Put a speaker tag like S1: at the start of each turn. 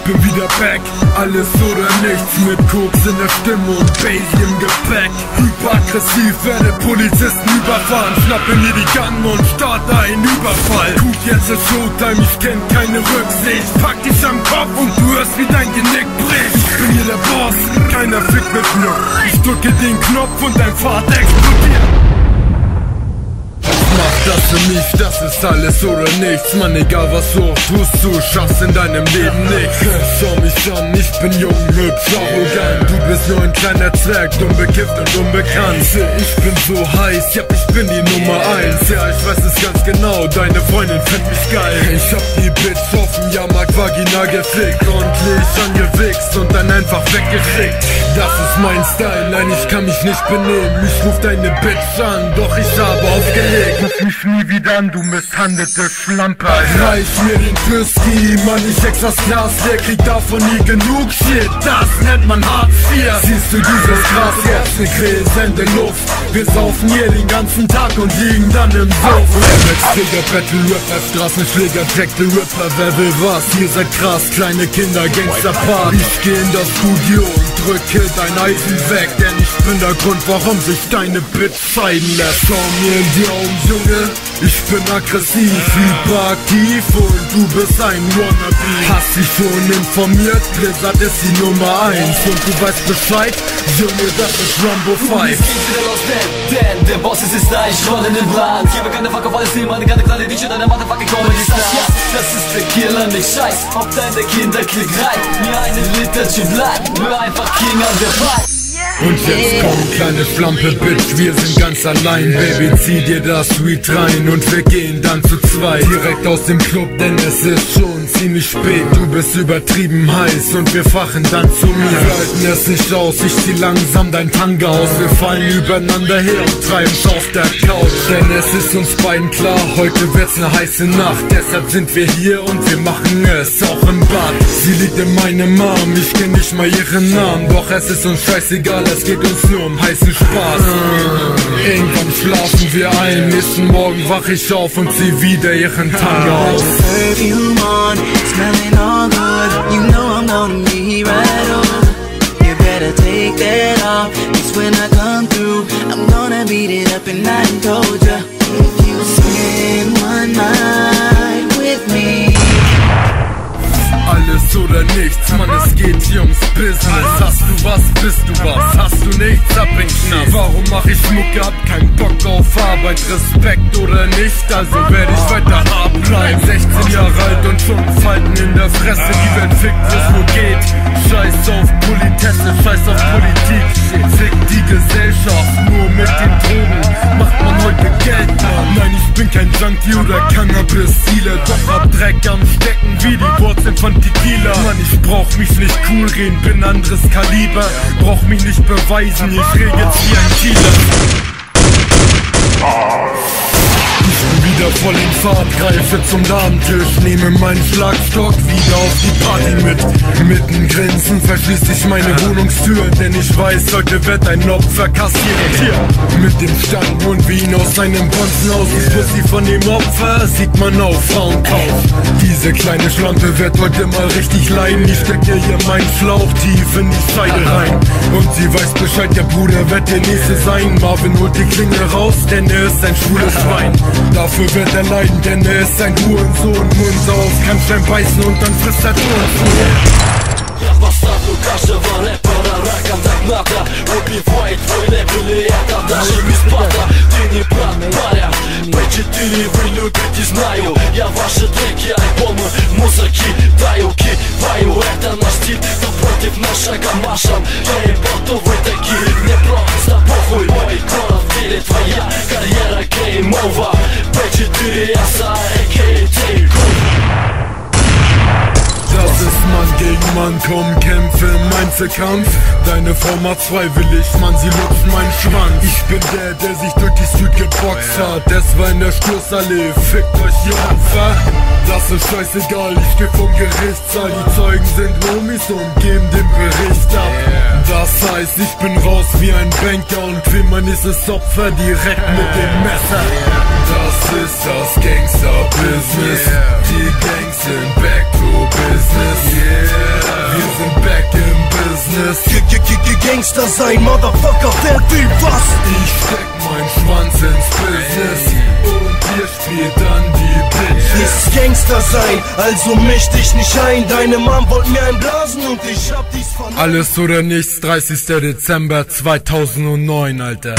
S1: bin wieder back, alles oder nichts, mit Koks in der Stimme und Baby im Gepäck. Hyperaggressiv, werde Polizisten überfahren, schnappe mir die Gun und starte einen Überfall. Gut, jetzt ist Showtime, ich kenn keine Rücksicht, pack dich am Kopf und du hörst wie dein Genick bricht. Ich bin hier der Boss, keiner fickt mit mir. Ich drücke den Knopf und dein Vater explodiert. Mach das für mich, das ist alles oder nichts. Mann, egal was du auch tust, du schaffst in deinem Leben nichts. Schau mich an, ich bin jung, hübsch, arrogant. Du bist nur ein kleiner Zwerg, dumm bekifft und unbekannt. Ich bin so heiß, ja, ich bin die Nummer 1. Ja, ich weiß es ganz genau, deine Freundin findet mich geil. Ich hab die Bitch auf dem Jahrmarkt Vagina gefickt, ordentlich angewichst und dann einfach weggeschickt. Das ist mein Style, nein, ich kann mich nicht benehmen. Ich ruf deine Bitch an, doch ich habe aufgelegt. Ruf mich nie wieder an, du misshandelte Schlampe. Reich mir den Whisky, Mann, ich ex das Glas, der kriegt davon nie genug. Shit, das nennt man Hartz IV. Siehst du dieses Gras, jetzt ne Gräsende Luft. Wir saufen hier den ganzen Tag und liegen dann im Suff. MX-Träger, Battle Rapper, Straßenschläger, Jack the Ripper, wer will was? Ihr seid krass, kleine Kinder, Gangsterpart. Ich geh in das Studio und drücke dein Eisen weg, denn ich bin der Grund, warum sich deine Bitch scheiden lässt. Schau mir in die Augen, Junge, ich bin aggressiv, hyperaktiv und du bist ein Wannabe. Hast dich schon informiert, Blizzard ist die Nummer 1 und du weißt Bescheid, Junge, das ist Rumbo 5.
S2: Jetzt geht's wieder los, denn der Boss ist da, ich roll in den Plan. Gebe keine Fuck auf alles, niemand, keine kleine DJ, deine Motherfucking Comedy Star. Ja, das ist der Killer, nicht scheiß auf deine Kinder, klick rein. Mir eine Liter bleibt, nur einfach King an der Ball.
S1: Und jetzt komm, kleine Schlampe, Bitch, wir sind ganz allein. Baby, zieh dir das Sweet rein und wir gehen dann zu zweit direkt aus dem Club, denn es ist schon ziemlich spät. Du bist übertrieben heiß und wir fahren dann zu mir. Wir halten es nicht aus, ich zieh langsam dein Tanga aus. Wir fallen übereinander her und treiben's auf der Couch. Denn es ist uns beiden klar, heute wird's ne heiße Nacht. Deshalb sind wir hier und wir machen es auch im Bad. Sie liegt in meinem Arm, ich kenn nicht mal ihren Namen, doch es ist uns scheißegal. Es geht uns nur um heißen Spaß. Irgendwann schlafen wir ein, nächsten Morgen wach ich auf und zieh wieder ihren Tanga aus.
S3: Perfume on, smelling all good. You know I'm gonna be right over. You better take that off, 'cause when I come through, I'm gonna beat it up and I told ya. If you spend one night with me.
S1: Alles oder nichts, Mann, es geht hier ums Business. Hast du was, bist du was, hast du nichts, ab in Knast. Warum mach ich Mucke, hab keinen Bock auf Arbeit, Respekt oder nicht, also werd ich weiter hart bleiben. 16 Jahre alt und schon Falten in der Fresse, die Welt fickt, wo's nur geht. Scheiß auf Politesse, scheiß auf Politik, fick die Gesellschaft, nur mit den Drogen macht man heute Geld, Mann. Nein, ich bin kein Junkie oder Cannabis-Dealer, doch hab Dreck am Stecken wie die Wurzeln von Tequila. Mann, ich brauch mich nicht cool reden, bin anderes Kaliber. Brauch mich nicht beweisen, ich rede jetzt wie ein Kieler. Ich bin wieder voll in Fahrt, greife zum Damentisch, nehme meinen Schlagstock wieder auf die Party mit. Mitten Grinsen verschließe ich meine Wohnungstür, denn ich weiß, heute wird ein Opfer kassiert. Hier, mit dem Steinhund wie ihn aus seinem Bonzen aus. Die Pussy von dem Opfer sieht man auf Frauenkauft. Diese kleine Schlampe wird heute mal richtig leiden. Ich stecke hier meinen Schlauch tief in die Scheide rein. Und sie weiß Bescheid, der Bruder wird der Nächste sein. Marvin holt die Klinge raus, denn er ist ein schwules Schwein. Dafür wird er leiden, denn er ist ein Hurensohn. Mund auf, kann Stein beißen und dann frisst er Ton.
S2: Я поставлю каждого рэпера раком так надо. Убивает твой лейбл, и это даже бесплатно. Ты не брат, паря, P4 вы любите, знаю. Я ваши треки, альбомы, музыки даю, киваю. Это наш стиль, кто против нас шагом машем. Я ебал, кто вы такие, мне просто похуй. Мой город в деле, твоя карьера game over. P4 Asa, a.k.a. Take-Off.
S1: Das ist Mann gegen Mann, komm, kämpfe im Einzelkampf. Deine Frau macht's freiwillig, Mann, sie lutscht meinen Schwanz. Ich bin der sich durch die Street geboxt hat. Das war in der Stoßallee, fickt euch ihr Opfer. Das ist scheißegal, ich geh vom Gerichtssaal. Die Zeugen sind Homies und geben den Bericht ab. Das heißt, ich bin raus wie ein Banker und will mein nächstes Opfer direkt mit dem Messer. Das ist das Gangster-Business. Die Gangs sind back to business. Yeah. Business.
S4: Gangster sein, Motherfucker, wer will was?
S1: Ich steck meinen Schwanz ins Business und ihr spielt dann die Bitches.
S4: Ist Gangster sein, also misch dich nicht ein. Deine Mom wollt mir einblasen und ich hab dies von...
S1: Alles oder nichts, 30. Dezember 2009, Alter.